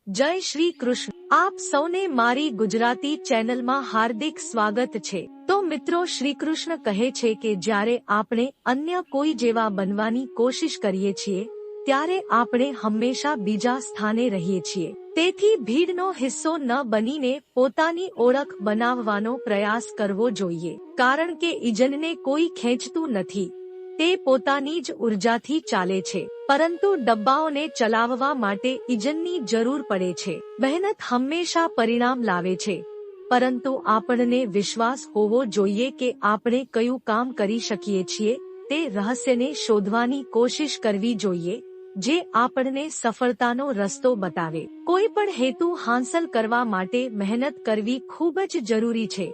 જય શ્રી કૃષ્ણ। આપ સૌને મારી ગુજરાતી ચેનલમાં હાર્દિક સ્વાગત છે। તો મિત્રો, શ્રી કૃષ્ણ કહે છે કે જ્યારે આપણે અન્ય કોઈ જેવા બનવાની કોશિશ કરીએ છીએ ત્યારે આપણે હંમેશા બીજા સ્થાને રહીએ છીએ। તેથી ભીડનો હિસ્સો ન બનીને પોતાની ઓળખ બનાવવાનો પ્રયાસ કરવો જોઈએ, કારણ કે ઈજનને કોઈ ખેંચતું નથી, તે પોતાની જ ઉર્જાથી ચાલે છે। પરંતુ ડબ્બાઓને ચલાવવા માટે ઈજનની જરૂર પડે છે। મહેનત હંમેશા પરિણામ લાવે છે, પરંતુ આપણને વિશ્વાસ હોવો જોઈએ કે આપણે કયું કામ કરી શકીએ છીએ। તે રહસ્યને શોધવાની કોશિશ કરવી જોઈએ જે આપણને સફળતાનો રસ્તો બતાવે। કોઈ પણ હેતુ હાંસલ કરવા માટે મહેનત કરવી ખૂબ જ જરૂરી છે,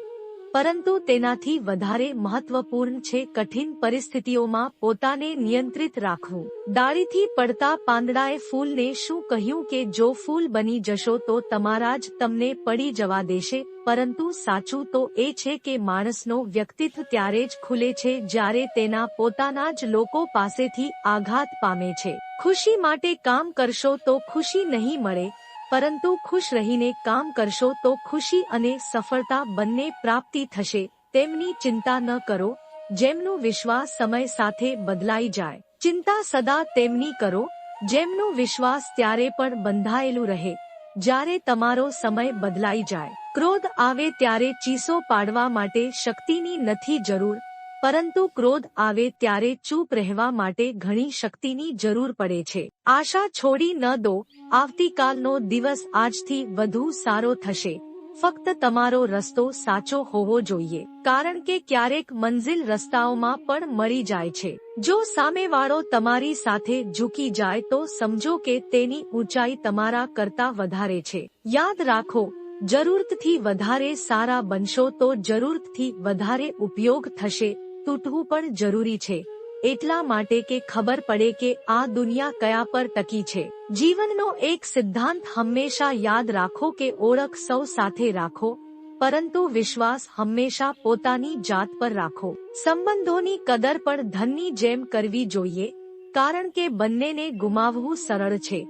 પરંતુ તેનાથી વધારે મહત્વપૂર્ણ છે કઠિન પરિસ્થિતિઓમાં પોતાને નિયંત્રિત રાખવું। ડાળીથી પડતા પાંદડાએ ફૂલને શું કહ્યું કે જો ફૂલ બની જશો તો તમારા જ તમને પડી જવા દેશે, પરંતુ સાચું તો એ છે કે માણસનો વ્યક્તિત્વ ત્યારે જ ખુલે છે જ્યારે તેના પોતાના જ લોકો પાસેથી આઘાત પામે છે। ખુશી માટે કામ કરશો તો ખુશી નહીં મળે, પરંતુ ખુશ રહીને કામ કરશો તો ખુશી અને સફળતા બંને પ્રાપ્તિ થશે। તેમની ચિંતા ન કરો જેમનો વિશ્વાસ સમય સાથે બદલાઈ જાય। ચિંતા સદા તેમની કરો જેમનો વિશ્વાસ ત્યારે પણ બંધાયેલું રહે જ્યારે તમારો સમય બદલાઈ જાય। ક્રોધ આવે ત્યારે ચીસો પાડવા માટે શક્તિની નથી જરૂર, પરંતુ ક્રોધ આવે ત્યારે ચૂપ રહેવા માટે ઘણી શક્તિની જરૂર પડે છે। આશા છોડી ન દો, આવતીકાલનો દિવસ આજથી વધુ સારો થશે। ફક્ત તમારો રસ્તો સાચો હોવો જોઈએ, કારણ કે ક્યારેક મંજિલ રસ્તાઓમાં પણ મળી જાય છે। જો સામેવાળો તમારી સાથે ઝૂકી જાય તો સમજો કે તેની ઊંચાઈ તમારા કરતા વધારે છે। યાદ રાખો, જરૂરતથી વધારે સારા બનશો તો જરૂરતથી વધારે ઉપયોગ થશે। તૂટવું પણ જરૂરી છે, એટલા માટે કે ખબર પડે કે આ દુનિયા કયા પર ટકી છે। જીવનનો એક સિદ્ધાંત હંમેશા યાદ રાખો કે ઓળખ સૌ સાથે રાખો, પરંતુ વિશ્વાસ હંમેશા પોતાની જાત પર રાખો। સંબંધોની કદર પણ ધનની જેમ કરવી જોઈએ, કારણ કે બંનેને ગુમાવવું સરળ છે,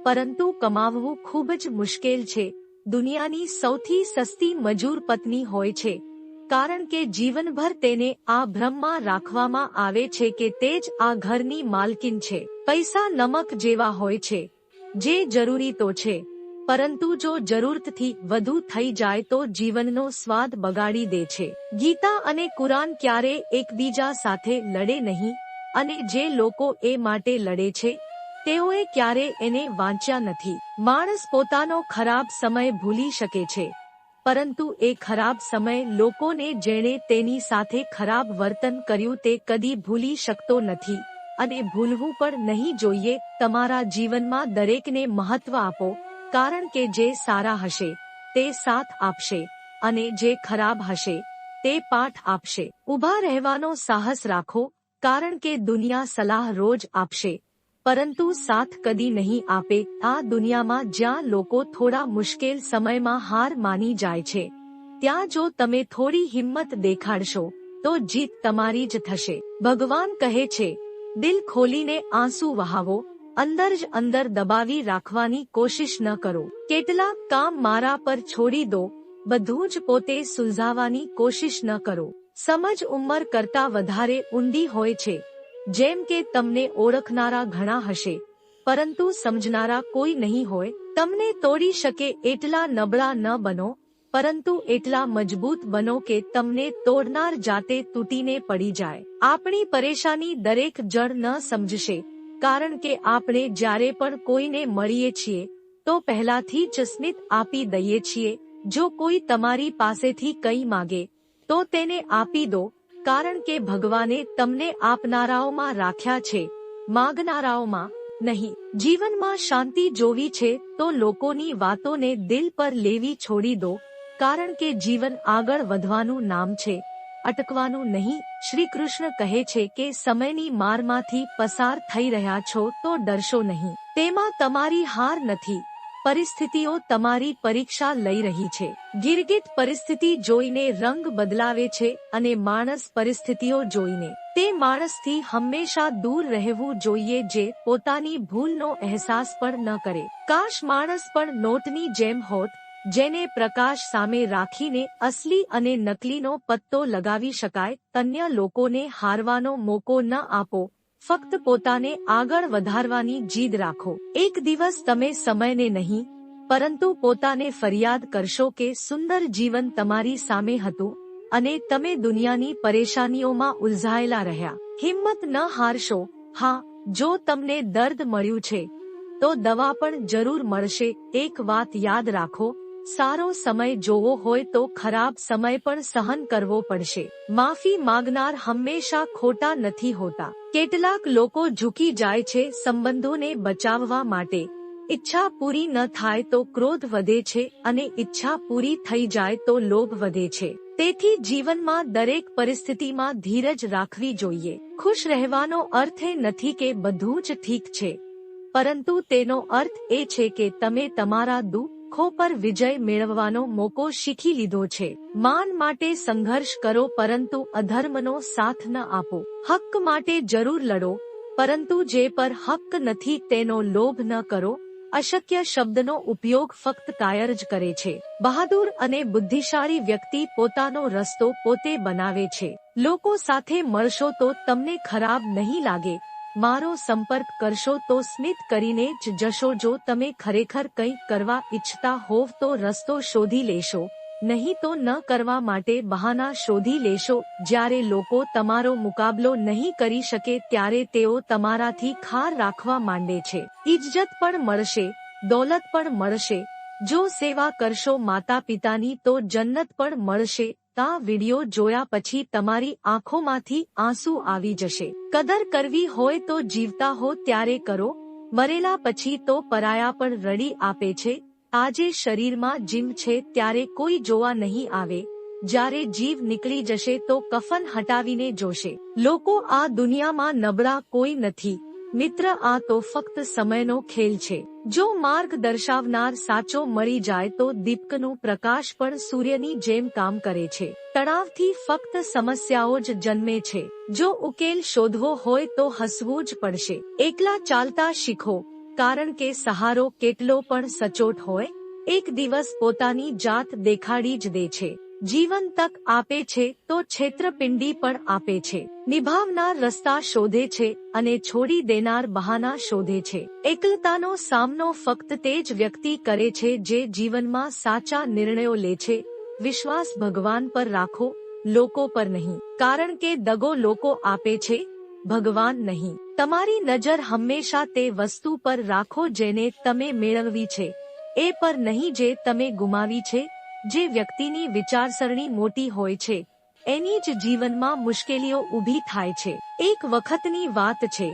પરંતુ કમાવવું ખૂબ જ મુશ્કેલ છે। દુનિયાની સૌથી સસ્તી મજૂર પત્ની હોય છે, કારણ કે જીવનભર તેને આ ભ્રમમાં રાખવામાં આવે છે કે તે જ આ ઘરની માલકિન છે। પૈસા નમક જેવા હોય છે, જે જરૂરી તો છે, પરંતુ જો જરૂરતથી વધુ થઈ જાય તો જીવનનો સ્વાદ બગાડી દે છે। ગીતા અને કુરાન ક્યારે એકબીજા સાથે લડે નહીં, અને જે લોકો એ માટે લડે છે તેઓએ ક્યારે એને વાંચ્યા નથી। માણસ પોતાનો ખરાબ સમય ભૂલી શકે છે, પરંતુ એ ખરાબ સમય લોકોને જેણે તેની સાથે ખરાબ વર્તન કર્યું તે કદી ભૂલી શકતો નથી, અને ભૂલવું પણ નહીં જોઈએ। તમારા જીવનમાં દરેકને મહત્વ આપો, કારણ કે જે સારા હશે તે સાથ આપશે, અને જે ખરાબ હશે તે પાઠ આપશે। ઊભા રહેવાનો સાહસ રાખો, કારણ કે દુનિયા સલાહ રોજ આપશે, પરંતુ સાથ કદી નહીં આપે। આ દુનિયામાં જ્યાં લોકો થોડા મુશ્કેલ સમયમાં હાર માની જાય છે, ત્યાં જો તમે થોડી હિંમત દેખાડશો તો જીત તમારી જ થશે। ભગવાન કહે છે, દિલ ખોલીને આંસુ વહાવો, અંદર જ અંદર દબાવી રાખવાની કોશિશ ન કરો। કેટલાક કામ મારા પર છોડી દો, બધું જ પોતે સુલઝાવવાની કોશિશ ન કરો। સમજ ઉંમર કરતા વધારે ઊંડી હોય છે। જેમ કે તમને ઓળખનારા ઘણા હશે, પરંતુ સમજનારા કોઈ નહીં હોય। તમને તોડી શકે એટલા નબળા ન બનો, પરંતુ એટલા મજબૂત બનો કે તમને તોડનાર જાતે તૂટીને પડી જાય। આપણી પરેશાની દરેક જણ ન સમજશે, કારણ કે આપણે જ્યારે પણ કોઈને મળીએ છીએ તો પહેલાથી જ સ્મિત આપી દઈએ છીએ। જો કોઈ તમારી પાસેથી કંઈ માગે તો તેને આપી દો, કારણ કે ભગવાને તમને આપનારાઓમાં રાખ્યા છે, માગનારાઓમાં નહીં। જીવનમાં શાંતિ જોવી છે તો લોકોની વાતોને દિલ પર લેવી છોડી દો, કારણ કે જીવન આગળ વધવાનું નામ છે, અટકવાનું નહીં। શ્રી કૃષ્ણ કહે છે કે સમયની મારમાંથી પસાર થઈ રહ્યા છો તો ડરશો નહીં, તેમાં તમારી હાર નથી, પરિસ્થિતિઓ તમારી પરીક્ષા લઈ રહી છે. ગિરગિટ પરિસ્થિતિ જોઈને રંગ બદલાવે છે અને માણસ પરિસ્થિતિઓ જોઈને તે માણસથી હંમેશા દૂર રહેવું જોઈએ જે પોતાની ભૂલનો અહેસાસ પણ ન કરે. કાશ માણસ પણ નોટની જેમ હોત, જેને પ્રકાશ સામે રાખીને અસલી અને નકલીનો પત્તો લગાવી શકાય. અન્ય લોકોને હારવાનો મોકો ન આપો, ફક્ત પોતાને આગળ વધારવાની જીદ રાખો. એક દિવસ તમે સમયને નહીં, પરંતુ પોતાને ફરિયાદ કરશો કે સુંદર જીવન તમારી સામે હતું અને તમે દુનિયાની પરેશાનીઓમાં ઉલઝાયેલા રહ્યા. હિંમત ન હારશો. હા, જો તમને દર્દ મળ્યું છે તો દવા પણ જરૂર મળશે. એક વાત યાદ રાખો, સારો સમય જોવો હોય તો ખરાબ સમય પણ સહન કરવો પડશે. માફી માંગનાર હંમેશા ખોટા નથી હોતા. કેટલાક લોકો ઝૂકી જાય છે સંબંધોને બચાવવા માટે. ઈચ્છા પૂરી ન થાય તો ક્રોધ વધે છે અને ઈચ્છા પૂરી થઈ જાય તો લોભ વધે છે. તેથી જીવનમાં દરેક પરિસ્થિતિમાં ધીરજ રાખવી જોઈએ. ખુશ રહેવાનો અર્થ એ નથી કે બધું જ ઠીક છે, પરંતુ તેનો અર્થ એ છે કે તમે તમારા દુઃખો પર વિજય મેળવવાનો મોકો શીખી લીધો છે. માન માટે સંઘર્ષ કરો પરંતુ અધર્મનો સાથ ન આપો. હક્ક માટે જરૂર લડો, પરંતુ જે પર હક્ક નથી તેનો લોભ ન કરો. અશક્ય શબ્દનો ઉપયોગ ફક્ત કાયર જ કરે છે. બહાદુર અને બુદ્ધિશાળી વ્યક્તિ પોતાનો રસ્તો પોતે બનાવે છે. લોકો સાથે મળશો તો તમને ખરાબ નહીં લાગે. મારો સંપર્ક કરશો તો સ્મિત કરીને જ જશો. જો તમે ખરેખર કંઈક કરવા ઈચ્છતા હોવ તો રસ્તો શોધી લેશો, નહીં તો ન કરવા માટે બહાના શોધી લેશો. જ્યારે લોકો તમારો મુકાબલો નહીં કરી શકે ત્યારે તેઓ તમારાથી ખાર રાખવા માંડે છે. ઇજ્જત પણ મળશે, દોલત પણ મળશે. જો સેવા કરશો માતા પિતાની તો જન્નત પણ મળશે. આ વિડિયો જોયા પછી તમારી આંખોમાંથી આંસુ આવી જશે. કદર કરવી હોય તો જીવતા હો ત્યારે કરો, મરેલા પછી તો પરાયા પણ રડી આપે છે. આજે શરીરમાં જીવ છે ત્યારે કોઈ જોવા નહીં આવે, જ્યારે જીવ નીકળી જશે તો કફન હટાવીને જોશે. લોકો આ દુનિયામાં નબળા કોઈ નથી મિત્ર, આ તો ફક્ત સમયનો ખેલ છે. જો માર્ગ દર્શાવનાર સાચો મળી જાય તો દીપકનું પ્રકાશ પણ સૂર્યની જેમ કામ કરે છે. તણાવથી ફક્ત સમસ્યાઓ જ જન્મે છે. જો ઉકેલ શોધવો હોય તો હસવું જ પડશે. એકલા ચાલતા શીખો, કારણ કે સહારો કેટલો પણ સચોટ હોય, એક દિવસ પોતાની જાત દેખાડી જ દે છે. જીવન તક આપે છે તો છેતરપિંડી પણ આપે છે. નિભાવનાર રસ્તા શોધે છે અને છોડી દેનાર બહાના શોધે છે. એકલતાનો સામનો ફક્ત તે જ વ્યક્તિ કરે છે જે જીવનમાં સાચા નિર્ણયો લે છે. વિશ્વાસ ભગવાન પર રાખો, લોકો પર નહીં, કારણ કે દગો લોકો આપે છે, ભગવાન નહીં. તમારી નજર હંમેશા તે વસ્તુ પર રાખો જેને તમે મેળવવી છે, એ પર નહીં જે તમે ગુમાવી છે. જે વ્યક્તિની વિચારસરણી મોટી હોય છે એની જ જીવનમાં મુશ્કેલીઓ ઊભી થાય છે. એક વખતની વાત છે,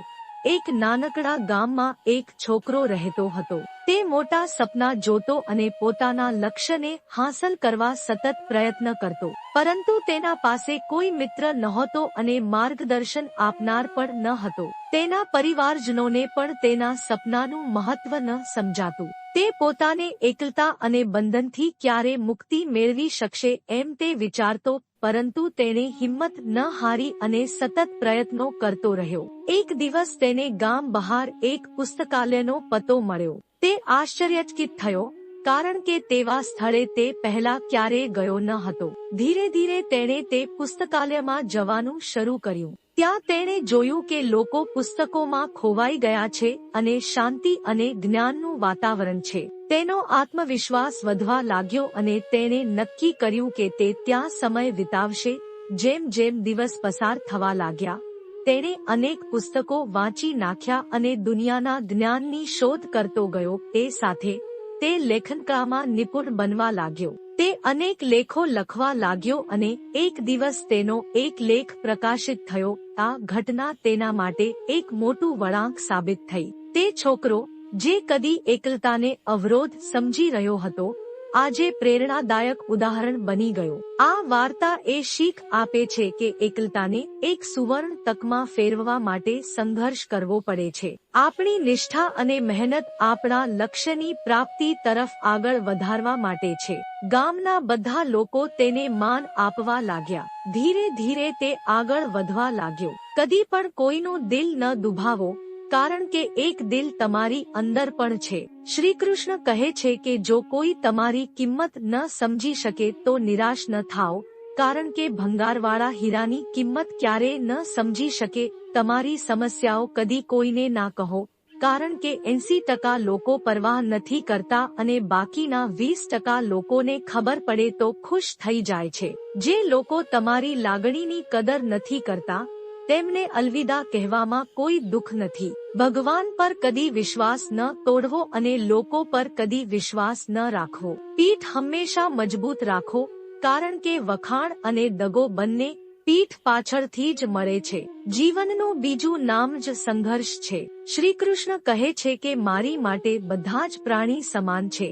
એક નાનકડા ગામમાં એક છોકરો રહેતો હતો. તે મોટા સપના જોતો અને પોતાના લક્ષ્યને હાંસલ કરવા સતત પ્રયત્ન કરતો, પરંતુ તેના પાસે કોઈ મિત્ર નહોતો અને માર્ગદર્શન આપનાર પણ ન હતો. તેના પરિવારજનોને પણ તેના સપનાનું મહત્વ ન સમજાતું. તે પોતાને એકલતા અને બંધનથી ક્યારે મુક્તિ મેળવી શકશે એમ તે વિચારતો, પરંતુ તેણે હિંમત ન હારી અને સતત પ્રયત્નો કરતો રહ્યો. એક દિવસ તેને ગામ બહાર એક પુસ્તકાલયનો પતો મળ્યો. તે આશ્ચર્યચકિત થયો, કારણ કે તેવા સ્થળે તે પહેલા ક્યારેય ગયો ન હતો. ધીરે ધીરે તેણે તે પુસ્તકાલયમાં જવાનું શરૂ કર્યું. ત્યાં તેણે જોયું કે લોકો પુસ્તકોમાં ખોવાઈ ગયા છે અને શાંતિ અને જ્ઞાનનું વાતાવરણ છે. તેનો આત્મવિશ્વાસ વધવા લાગ્યો અને તેણે નક્કી કર્યું કે તે ત્યાં સમય વિતાવશે. જેમ જેમ દિવસ પસાર થવા લાગ્યા, તેણે અનેક પુસ્તકો વાંચી નાખ્યા અને દુનિયાના જ્ઞાનની શોધ કરતો ગયો. તે સાથે તે લેખનકળામાં નિપુણ બનવા લાગ્યો. તે અનેક લેખો લખવા લાગ્યો અને એક દિવસ તેનો એક લેખ પ્રકાશિત થયો. આ ઘટના તેના માટે એક મોટું વળાંક સાબિત થઈ. તે છોકરો જે કદી એકલતાને અવરોધ સમજી રહ્યો હતો, આજે પ્રેરણાદાયક ઉદાહરણ બની ગયો। આ વાર્તા એ શીખ આપે છે કે એકલતાને એક સુવર્ણ તકમાં ફેરવવા માટે સંઘર્ષ કરવો પડે છે। આપણી નિષ્ઠા અને મહેનત આપણા લક્ષ્યની પ્રાપ્તિ તરફ આગળ વધારવા માટે છે। ગામના બધા લોકો તેને માન આપવા લાગ્યા। ધીરે ધીરે તે આગળ વધવા લાગ્યો। કદી પણ કોઈનું દિલ ન દુભાવો, કારણ કે એક દિલ તમારી અંદર પણ છે। શ્રી કૃષ્ણ કહે છે કે જો કોઈ તમારી કિંમત ન સમજી શકે તો નિરાશ ન થાઓ, કારણ કે ભંગારવાળા હીરાની કિંમત ક્યારેય ન સમજી શકે। તમારી સમસ્યાઓ કદી કોઈને ના કહો, કારણ કે 80% લોકો પરવાહ નથી કરતા અને બાકીના 20% લોકોને ખબર પડે તો ખુશ થઈ જાય છે। જે લોકો તમારી લાગણીની કદર નથી કરતા તેમને અલવિદા કહેવામાં કોઈ દુઃખ નથી। ભગવાન પર કદી વિશ્વાસ ન તોડવો અને લોકો પર કદી વિશ્વાસ ન રાખવો। પીઠ હંમેશા મજબૂત રાખો, કારણ કે વખાણ અને દગો બંને પીઠ પાછળથી જ મળે છે। જીવનનું બીજું નામ જ સંઘર્ષ છે। શ્રી કૃષ્ણ કહે છે કે મારી માટે બધા જ પ્રાણી સમાન છે।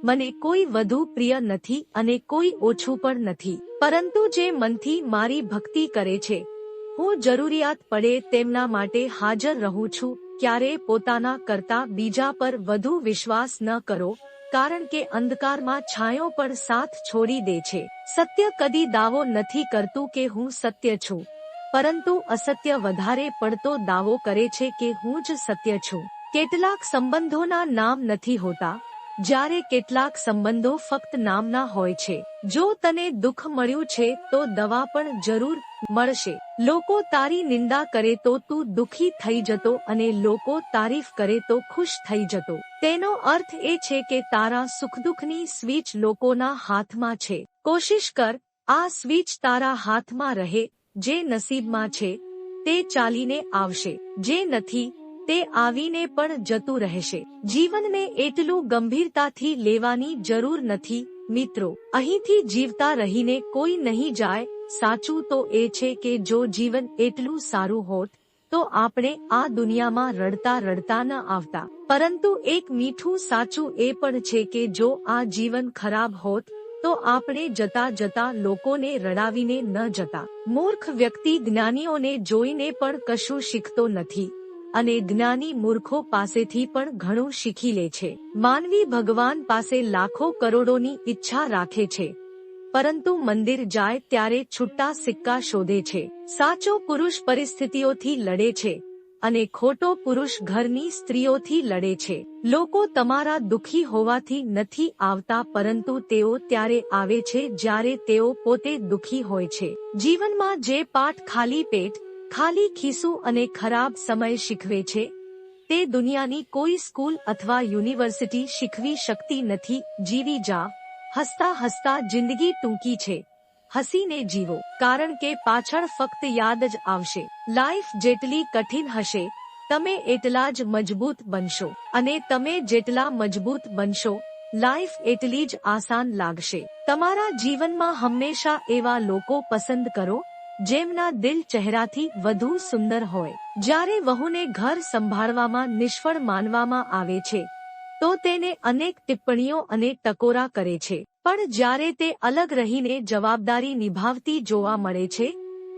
મને કોઈ વધુ પ્રિય નથી અને કોઈ ઓછું પણ નથી, પરંતુ જે મનથી મારી ભક્તિ કરે છે, હું જરૂરિયાત પડે તેમના માટે હાજર રહું છું। ક્યારેય પોતાના કરતા બીજા પર વધુ વિશ્વાસ ન કરો, કારણ કે અંધકારમાં છાંયો પણ સાથ છોડી દે છે। સત્ય કદી દાવો નથી કરતું કે હું સત્ય છું, પરંતુ અસત્ય વધારે પડતો દાવો કરે છે કે હું જ સત્ય છું। કેટલાક સંબંધોના નામ નથી હોતા, જ્યારે કેટલાક સંબંધો ફક્ત નામના હોય છે। જો તને દુઃખ મળ્યું છે તો દવા પણ જરૂર મળશે। લોકો તારી નિંદા કરે તો તું દુઃખી થઈ જતો અને લોકો તારીફ કરે તો ખુશ થઈ જતો। તેનો અર્થ એ છે કે તારા સુખદુઃખની સ્વિચ લોકોના હાથમાં છે। કોશિશ કર આ સ્વિચ તારા હાથમાં રહે। જે નસીબમાં છે તે ચાલીને આવશે, જે નથી તે આવીને પણ જતું રહેશે। જીવનને એટલું ગંભીરતાથી લેવાની જરૂર નથી મિત્રો। અહીંથી જીવતા રહીને કોઈ નહીં જાય। સાચું તો એ છે કે જો જીવન એટલું સારું હોત તો આપણે આ દુનિયામાં રડતા રડતા ન આવતા। પરંતુ એક મીઠું સાચું એ પણ છે કે જો આ જીવન ખરાબ હોત તો આપણે જતા જતા લોકોને રડાવીને ન જતા। મૂર્ખ વ્યક્તિ જ્ઞાનીઓને જોઈને પણ કશું શીખતો નથી અને જ્ઞાની મૂર્ખો પાસેથી પણ ઘણું શીખી લે છે। માનવી ભગવાન પાસે લાખો કરોડોની ઈચ્છા રાખે છે, પરંતુ મંદિર જાય ત્યારે છૂટા સિક્કા શોધે છે। સાચો પુરુષ પરિસ્થિતિઓથી લડે છે અને ખોટો પુરુષ ઘરની સ્ત્રીઓથી લડે છે। લોકો તમારા દુઃખી હોવાથી નથી આવતા, પરંતુ તેઓ ત્યારે આવે છે જ્યારે તેઓ પોતે દુઃખી હોય છે। જીવનમાં જે પાઠ ખાલી પેટ, ખાલી ખિસ્સું અને ખરાબ સમય શીખવે છે, તે દુનિયાની કોઈ સ્કૂલ અથવા યુનિવર્સિટી શીખવી શકતી નથી। જીવી જા, હસતા હસતા જિંદગી ટૂંકી છે, હસીને જીવો, કારણ કે પાછળ ફક્ત યાદ જ આવશે। લાઈફ જેટલી કઠિન હશે તમે એટલા જ મજબૂત બનશો, અને તમે જેટલા મજબૂત બનશો લાઈફ એટલી જ આસાન લાગશે। તમારા જીવનમાં હંમેશા એવા લોકો પસંદ કરો જેમના દિલ ચહેરાથી વધુ સુંદર હોય। જ્યારે વહુને ઘર સંભાળવામાં નિષ્ફળ માનવામાં આવે છે તો તેને અનેક ટિપ્પણીઓ અને ટકોરા કરે છે, પણ જ્યારે તે અલગ રહીને જવાબદારી નિભાવતી જોવા મળે છે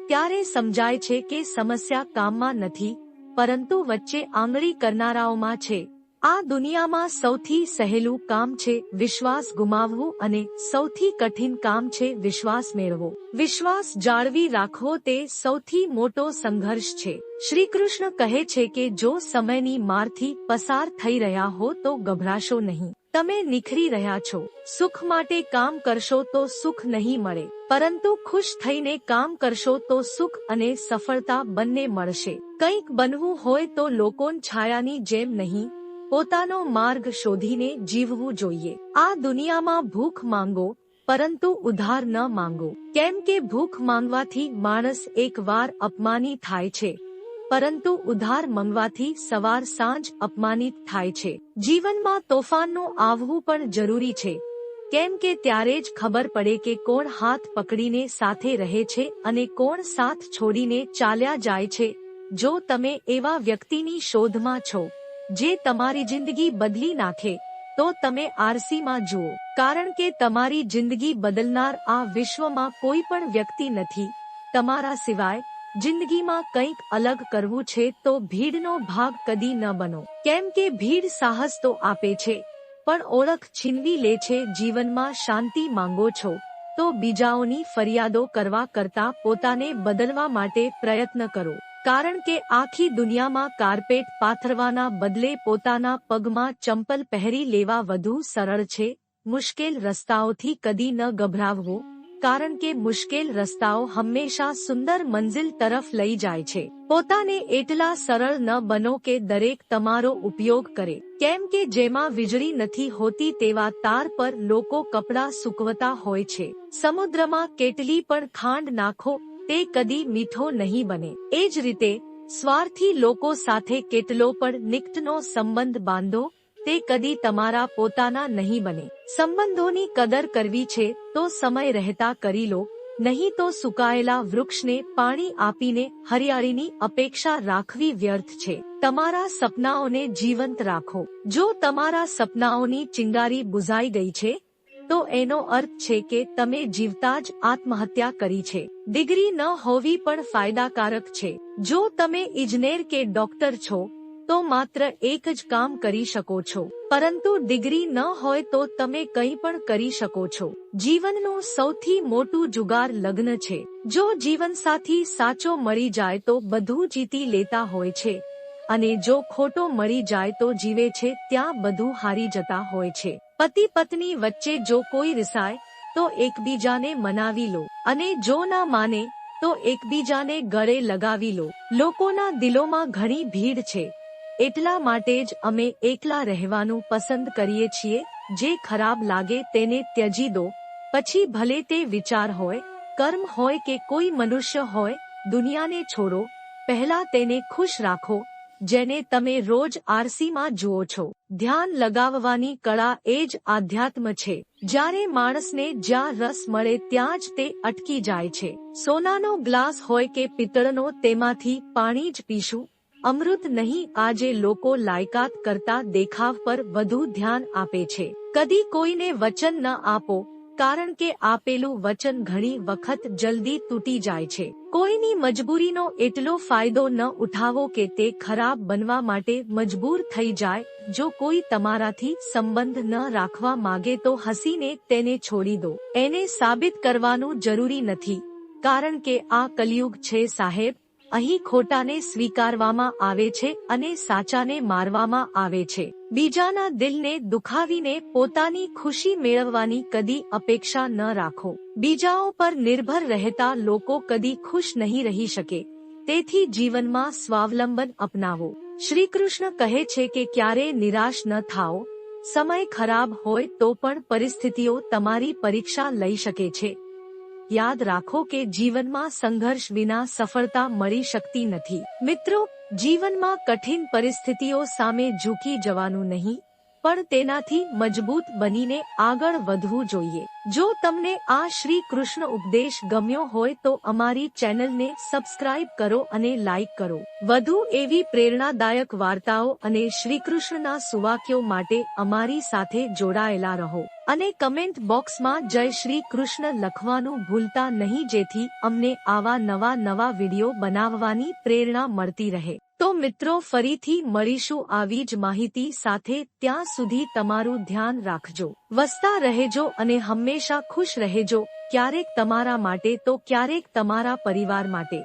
ત્યારે સમજાય છે કે સમસ્યા કામમાં નથી, પરંતુ વચ્ચે આંગળી કરનારાઓમાં છે। આ દુનિયામાં સૌથી સહેલું કામ છે વિશ્વાસ ગુમાવવું અને સૌથી કઠિન કામ છે વિશ્વાસ મેળવવો। વિશ્વાસ જાળવી રાખવો તે સૌથી મોટો સંઘર્ષ છે। શ્રી કૃષ્ણ કહે છે કે જો સમયની મારથી પસાર થઈ રહ્યા હો તો ગભરાશો નહીં। તમે નિખરી રહ્યા છો। સુખ માટે કામ કરશો તો સુખ નહીં મળે, પરંતુ ખુશ થઈને કામ કરશો તો સુખ અને સફળતા બંને મળશે। કંઈક બનવું હોય તો લોકોની છાયાની જેમ નહીં, પોતાનો માર્ગ શોધીને જીવવું જોઈએ। આ દુનિયામાં ભૂખ માંગો, પરંતુ ઉધાર ન માંગો, કેમ કે ભૂખ માંગવાથી માણસ એકવાર અપમાનિત થાય છે, પરંતુ ઉધાર માંગવાથી સવાર સાંજ અપમાનિત થાય છે। જીવનમાં તોફાનનું આવવું પણ જરૂરી છે, કેમ કે ત્યારે જ ખબર પડે કે કોણ હાથ પકડીને સાથે રહે છે અને કોણ સાથ છોડીને ચાલ્યા જાય છે। જો તમે એવા વ્યક્તિની શોધમાં છો જે તમારી જિંદગી બદલી નાખે, તો તમે આરસીમાં જુઓ, કારણ કે તમારી જિંદગી બદલનાર આ વિશ્વમાં કોઈ પણ વ્યક્તિ નથી તમારા સિવાય. જિંદગીમાં કંઈક અલગ કરવું છે તો ભીડનો ભાગ કદી ન બનો, કેમ કે ભીડ સાહસ તો આપે છે પણ ઓળખ છીનવી લે છે. જીવનમાં શાંતિ માંગો છો તો બીજાઓની ફરિયાદો કરવા કરતા પોતાને બદલવા માટે પ્રયત્ન કરો, કારણ કે આખી દુનિયામાં કાર્પેટ પાથરવાના બદલે પોતાના પગમાં ચંપલ પહેરી લેવા વધુ સરળ છે. મુશ્કેલ રસ્તાઓથી કદી ન ગભરાવવું, કારણ કે મુશ્કેલ રસ્તાઓ હંમેશા સુંદર મંજિલ તરફ લઈ જાય છે. પોતાને એટલા સરળ ન બનો કે દરેક તમારો ઉપયોગ કરે, કેમ કે જેમાં વીજળી નથી હોતી તેવા તાર પર લોકો કપડાં સૂકવતા હોય છે. સમુદ્રમાં કેટલી પણ ખાંડ નાખો તે કદી મીઠો નહીં બને. એ જ રીતે સ્વાર્થી લોકો સાથે કેટલો પણ નિકટનો સંબંધ બાંધો તે કદી તમારા પોતાના નહીં બને. સંબંધોની કદર કરવી છે તો સમય રહેતા કરી લો, નહીં તો સુકાયેલા વૃક્ષને પાણી આપીને હરિયાળીની અપેક્ષા રાખવી વ્યર્થ છે. તમારા સપનાઓને જીવંત રાખો. જો તમારા સપનાઓની ચિંગારી બુઝાઈ ગઈ છે તો એનો અર્થ છે કે તમે જીવતા જ આત્મહત્યા કરી છે. ડિગ્રી ન હોવી પણ ફાયદાકારક છે. જો તમે ઇજનેર કે ડોક્ટર છો તો માત્ર એક જ કામ કરી શકો છો, પરંતુ ડિગ્રી ન હોય તો તમે કંઈ પણ કરી શકો છો. જીવનનું સૌથી મોટું જુગાર લગ્ન છે. જો જીવનસાથી સાચો મળી જાય તો બધું જીતી લેતા હોય છે, અને જો ખોટો મળી જાય તો જીવે છે ત્યાં બધું હારી જતા હોય છે. પતિ પત્ની વચ્ચે જો કોઈ રિસાય તો એકબીજાને મનાવી લો, અને જો ના માને તો એકબીજાને ગળે લગાવી લો. લોકોના દિલોમાં ઘણી ભીડ છે, એટલા માટે જ અમે એકલા રહેવાનું પસંદ કરીએ છીએ. જે ખરાબ લાગે તેને ત્યજી દો, પછી ભલે તે વિચાર હોય, કર્મ હોય કે કોઈ મનુષ્ય હોય. દુનિયાને છોડો, પહેલા તેને ખુશ રાખો જેને તમે રોજ આરસીમાં જુઓ છો. ધ્યાન લગાવવાની કળા એ જ આધ્યાત્મ છે. જ્યારે માણસને જ્યાં રસ મળે ત્યાં જ તે અટકી જાય છે. સોનાનો ગ્લાસ હોય કે પિત્તળનો, તેમાંથી પાણી જ પીશું, અમૃત નહીં. આજે લોકો લાયકાત કરતા દેખાવ પર વધુ ધ્યાન આપે છે. કદી કોઈને વચન ન આપો, કારણ કે આપેલું વચન ઘણી વખત જલ્દી તૂટી જાય છે. કોઈની મજબૂરીનો એટલો ફાયદો ન ઉઠાવો કે તે ખરાબ બનવા માટે મજબૂર થઈ જાય. જો કોઈ તમારાથી સંબંધ ન રાખવા માગે તો હસીને તેને છોડી દો. એને સાબિત કરવાનું જરૂરી નથી, કારણ કે આ કલયુગ છે સાહેબ. અહીં ખોટાને સ્વીકારવામાં આવે છે અને સાચાને મારવામાં આવે છે. બીજાના દિલને દુખાવીને પોતાની ખુશી મેળવવાની કદી અપેક્ષા ન રાખો. બીજાઓ પર નિર્ભર રહેતા લોકો કદી ખુશ નહીં રહી શકે, તેથી જીવનમાં સ્વાવલંબન અપનાવો. શ્રી કૃષ્ણ કહે છે કે ક્યારેય નિરાશ ન થાઓ. સમય ખરાબ હોય તો પણ પરિસ્થિતિઓ તમારી પરીક્ષા લઈ શકે છે. યાદ રાખો કે જીવનમાં સંઘર્ષ વિના સફળતા મળી શકતી નથી. મિત્રો, જીવનમાં કઠિન પરિસ્થિતિઓ સામે ઝૂકી જવાનું નહીં, પણ તેનાથી મજબૂત બનીને આગળ વધવું જોઈએ. જો તમને આ શ્રી કૃષ્ણ ઉપદેશ ગમ્યો હોય તો અમારી ચેનલને સબસ્ક્રાઇબ કરો અને લાઇક કરો. વધુ એવી પ્રેરણાદાયક વાર્તાઓ અને શ્રી કૃષ્ણના સુવાક્યો માટે અમારી સાથે જોડાયેલા રહો. અને કમેન્ટ બોક્સમાં જય શ્રી કૃષ્ણ લખવાનું ભૂલતા નહીં, જેથી અમને આવા નવા વિડીયો બનાવવાની પ્રેરણા મળતી રહે. તો મિત્રો, ફરીથી મળીશું આવી જ માહિતી સાથે. ત્યાં સુધી તમારું ધ્યાન રાખજો, વસતા રહેજો અને હંમેશા ખુશ રહેજો. ક્યારેક તમારા માટે તો ક્યારેક તમારા પરિવાર માટે.